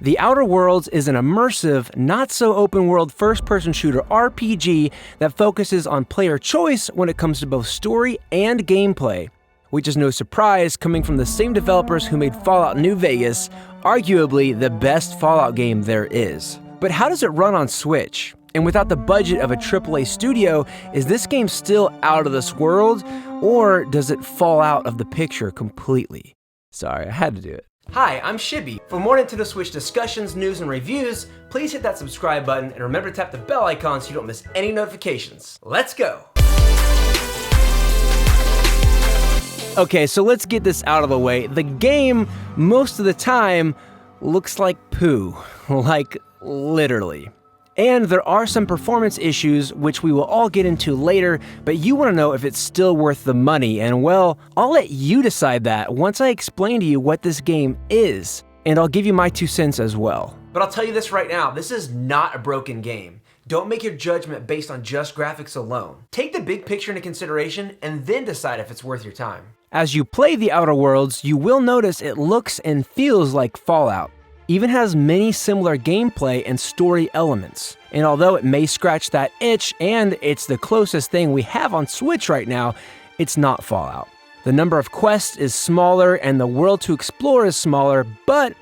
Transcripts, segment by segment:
The Outer Worlds is an immersive, not-so-open-world first-person shooter RPG that focuses on player choice when it comes to both story and gameplay, which is no surprise coming from the same developers who made Fallout New Vegas, arguably the best Fallout game there is. But how does it run on Switch? And without the budget of a AAA studio, is this game still out of this world, or does it fall out of the picture completely? Sorry, I had to do it. Hi, I'm Shibby. For more Nintendo Switch discussions, news, and reviews, please hit that subscribe button and remember to tap the bell icon so you don't miss any notifications. Let's go! Okay, so let's get this out of the way. The game, most of the time, looks like poo. Like, literally. And there are some performance issues, which we will all get into later, but you want to know if it's still worth the money, and well, I'll let you decide that once I explain to you what this game is, and I'll give you my 2 cents as well. But I'll tell you this right now, this is not a broken game. Don't make your judgment based on just graphics alone. Take the big picture into consideration, and then decide if it's worth your time. As you play The Outer Worlds, you will notice it looks and feels like Fallout. Even has many similar gameplay and story elements. And although it may scratch that itch, and it's the closest thing we have on Switch right now, it's not Fallout. The number of quests is smaller and the world to explore is smaller, but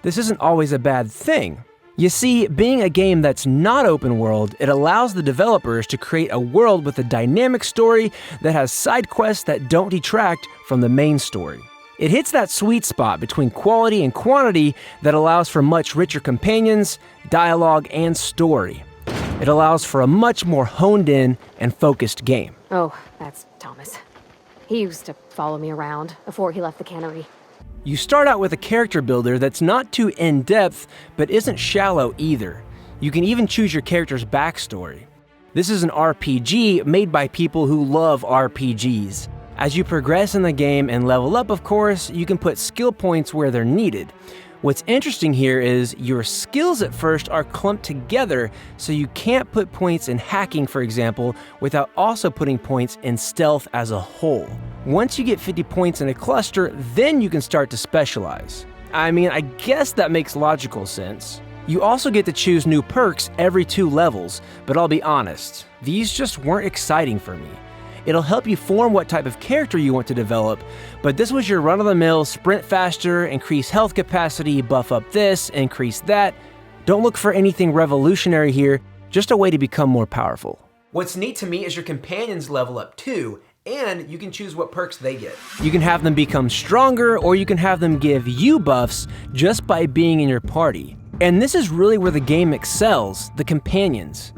this isn't always a bad thing. You see, being a game that's not open world, it allows the developers to create a world with a dynamic story that has side quests that don't detract from the main story. It hits that sweet spot between quality and quantity that allows for much richer companions, dialogue, and story. It allows for a much more honed-in and focused game. Oh, that's Thomas. He used to follow me around before he left the cannery. You start out with a character builder that's not too in-depth, but isn't shallow either. You can even choose your character's backstory. This is an RPG made by people who love RPGs. As you progress in the game and level up, of course, you can put skill points where they're needed. What's interesting here is your skills at first are clumped together, so you can't put points in hacking, for example, without also putting points in stealth as a whole. Once you get 50 points in a cluster, then you can start to specialize. I mean, I guess that makes logical sense. You also get to choose new perks every 2 levels, but I'll be honest, these just weren't exciting for me. It'll help you form what type of character you want to develop, but this was your run-of-the-mill sprint faster, increase health capacity, buff up this, increase that. Don't look for anything revolutionary here, just a way to become more powerful. What's neat to me is your companions level up too, and you can choose what perks they get. You can have them become stronger, or you can have them give you buffs just by being in your party. And this is really where the game excels, the companions.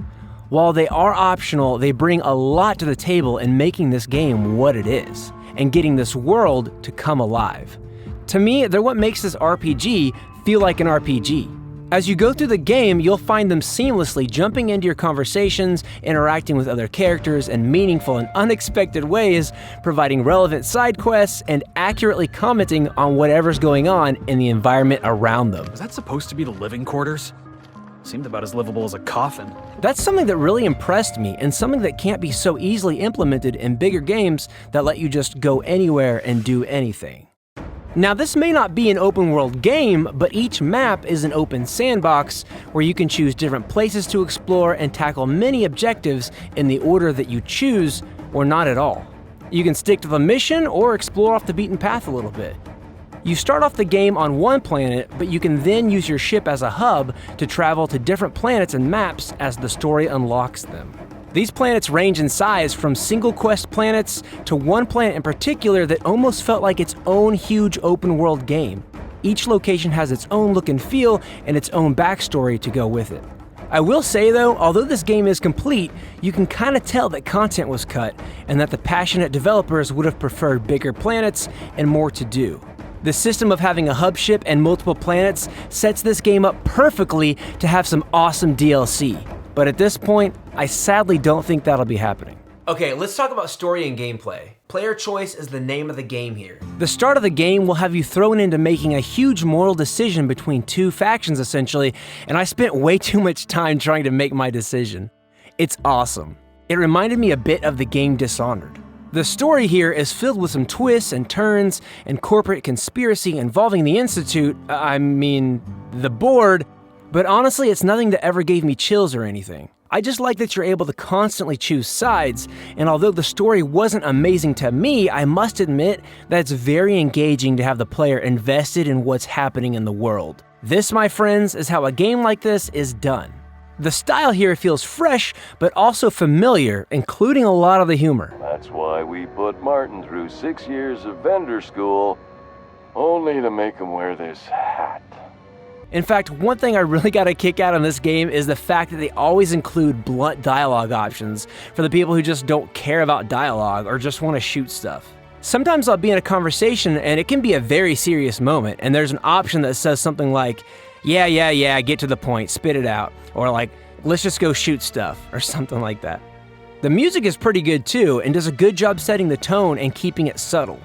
While they are optional, they bring a lot to the table in making this game what it is, and getting this world to come alive. To me, they're what makes this RPG feel like an RPG. As you go through the game, you'll find them seamlessly jumping into your conversations, interacting with other characters in meaningful and unexpected ways, providing relevant side quests, and accurately commenting on whatever's going on in the environment around them. Is that supposed to be the living quarters? Seemed about as livable as a coffin. That's something that really impressed me, and something that can't be so easily implemented in bigger games that let you just go anywhere and do anything. Now, this may not be an open world game, but each map is an open sandbox where you can choose different places to explore and tackle many objectives in the order that you choose, or not at all. You can stick to the mission or explore off the beaten path a little bit. You start off the game on one planet, but you can then use your ship as a hub to travel to different planets and maps as the story unlocks them. These planets range in size from single quest planets to one planet in particular that almost felt like its own huge open world game. Each location has its own look and feel and its own backstory to go with it. I will say though, although this game is complete, you can kind of tell that content was cut and that the passionate developers would have preferred bigger planets and more to do. The system of having a hub ship and multiple planets sets this game up perfectly to have some awesome DLC. But at this point, I sadly don't think that'll be happening. Okay, let's talk about story and gameplay. Player choice is the name of the game here. The start of the game will have you thrown into making a huge moral decision between 2 factions essentially, and I spent way too much time trying to make my decision. It's awesome. It reminded me a bit of the game Dishonored. The story here is filled with some twists and turns and corporate conspiracy involving the Institute, the board, but honestly it's nothing that ever gave me chills or anything. I just like that you're able to constantly choose sides, and although the story wasn't amazing to me, I must admit that it's very engaging to have the player invested in what's happening in the world. This, my friends, is how a game like this is done. The style here feels fresh, but also familiar, including a lot of the humor. That's why we put Martin through 6 years of vendor school, only to make him wear this hat. In fact, one thing I really got a kick out on this game is the fact that they always include blunt dialogue options for the people who just don't care about dialogue or just want to shoot stuff. Sometimes I'll be in a conversation and it can be a very serious moment, and there's an option that says something like, yeah, get to the point, spit it out. Or like, let's just go shoot stuff, or something like that. The music is pretty good too, and does a good job setting the tone and keeping it subtle.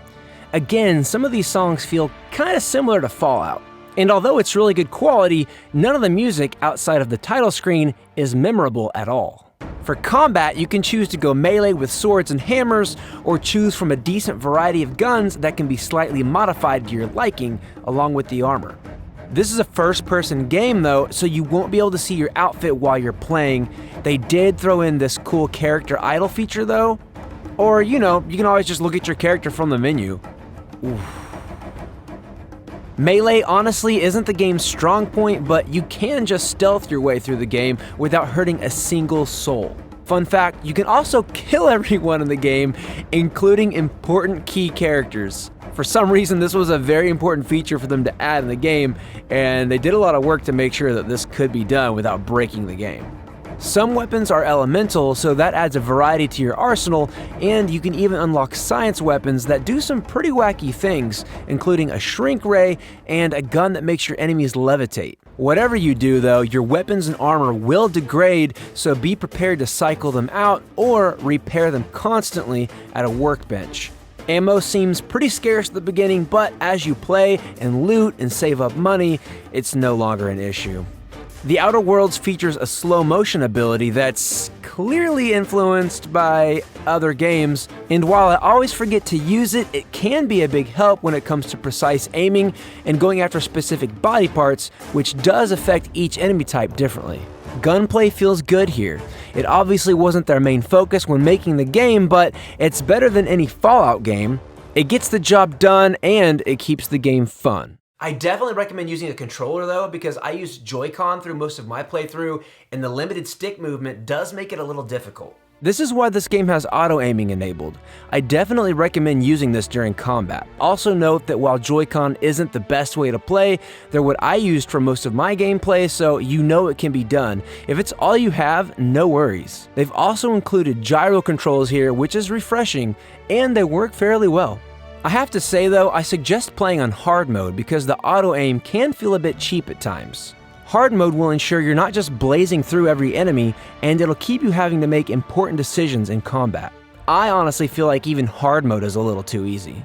Again, some of these songs feel kinda similar to Fallout. And although it's really good quality, none of the music outside of the title screen is memorable at all. For combat, you can choose to go melee with swords and hammers, or choose from a decent variety of guns that can be slightly modified to your liking, along with the armor. This is a first-person game though, so you won't be able to see your outfit while you're playing. They did throw in this cool character idle feature though, or you can always just look at your character from the menu. Oof. Melee honestly isn't the game's strong point, but you can just stealth your way through the game without hurting a single soul. Fun fact, you can also kill everyone in the game, including important key characters. For some reason, this was a very important feature for them to add in the game, and they did a lot of work to make sure that this could be done without breaking the game. Some weapons are elemental, so that adds a variety to your arsenal, and you can even unlock science weapons that do some pretty wacky things, including a shrink ray and a gun that makes your enemies levitate. Whatever you do though, your weapons and armor will degrade, so be prepared to cycle them out or repair them constantly at a workbench. Ammo seems pretty scarce at the beginning, but as you play and loot and save up money, it's no longer an issue. The Outer Worlds features a slow motion ability that's clearly influenced by other games, and while I always forget to use it, it can be a big help when it comes to precise aiming and going after specific body parts, which does affect each enemy type differently. Gunplay feels good here. It obviously wasn't their main focus when making the game, but it's better than any Fallout game. It gets the job done, and it keeps the game fun. I definitely recommend using a controller though, because I used Joy-Con through most of my playthrough, and the limited stick movement does make it a little difficult. This is why this game has auto-aiming enabled. I definitely recommend using this during combat. Also note that while Joy-Con isn't the best way to play, they're what I used for most of my gameplay, so you know it can be done. If it's all you have, no worries. They've also included gyro controls here, which is refreshing, and they work fairly well. I have to say though, I suggest playing on hard mode because the auto-aim can feel a bit cheap at times. Hard mode will ensure you're not just blazing through every enemy, and it'll keep you having to make important decisions in combat. I honestly feel like even hard mode is a little too easy.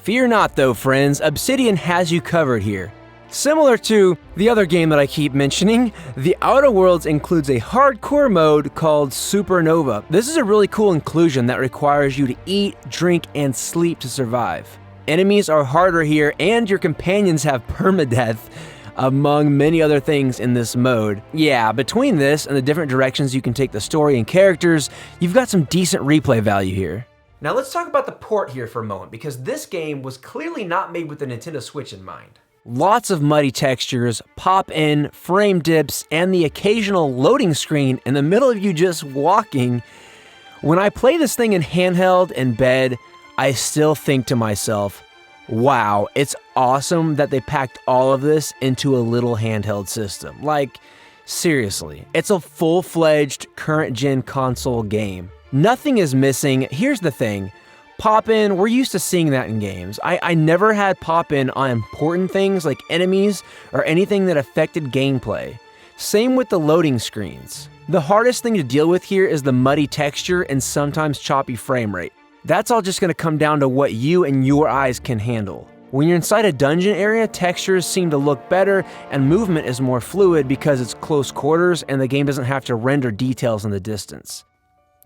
Fear not though, friends, Obsidian has you covered here. Similar to the other game that I keep mentioning, The Outer Worlds includes a hardcore mode called Supernova. This is a really cool inclusion that requires you to eat, drink, and sleep to survive. Enemies are harder here, and your companions have permadeath, among many other things in this mode. Yeah, between this and the different directions you can take the story and characters, you've got some decent replay value here. Now let's talk about the port here for a moment, because this game was clearly not made with the Nintendo Switch in mind. Lots of muddy textures, pop-in, frame dips, and the occasional loading screen in the middle of you just walking. When I play this thing in handheld in bed, I still think to myself, wow, it's awesome that they packed all of this into a little handheld system. Like, seriously, it's a full-fledged current-gen console game. Nothing is missing. Here's the thing. Pop-in, we're used to seeing that in games. I never had pop-in on important things like enemies or anything that affected gameplay. Same with the loading screens. The hardest thing to deal with here is the muddy texture and sometimes choppy frame rate. That's all just going to come down to what you and your eyes can handle. When you're inside a dungeon area, textures seem to look better and movement is more fluid because it's close quarters and the game doesn't have to render details in the distance.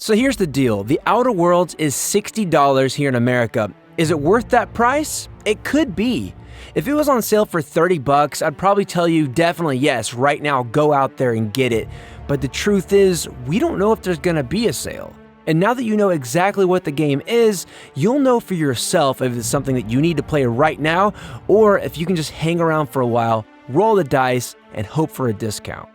So here's the deal. The Outer Worlds is $60 here in America. Is it worth that price? It could be. If it was on sale for 30 bucks, I'd probably tell you definitely yes, right now go out there and get it. But the truth is, we don't know if there's gonna be a sale. And now that you know exactly what the game is, you'll know for yourself if it's something that you need to play right now, or if you can just hang around for a while, roll the dice, and hope for a discount.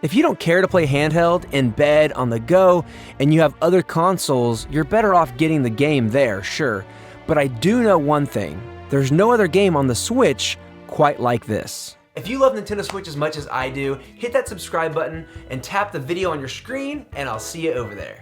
If you don't care to play handheld, in bed, on the go, and you have other consoles, you're better off getting the game there, sure. But I do know one thing, there's no other game on the Switch quite like this. If you love Nintendo Switch as much as I do, hit that subscribe button and tap the video on your screen, and I'll see you over there.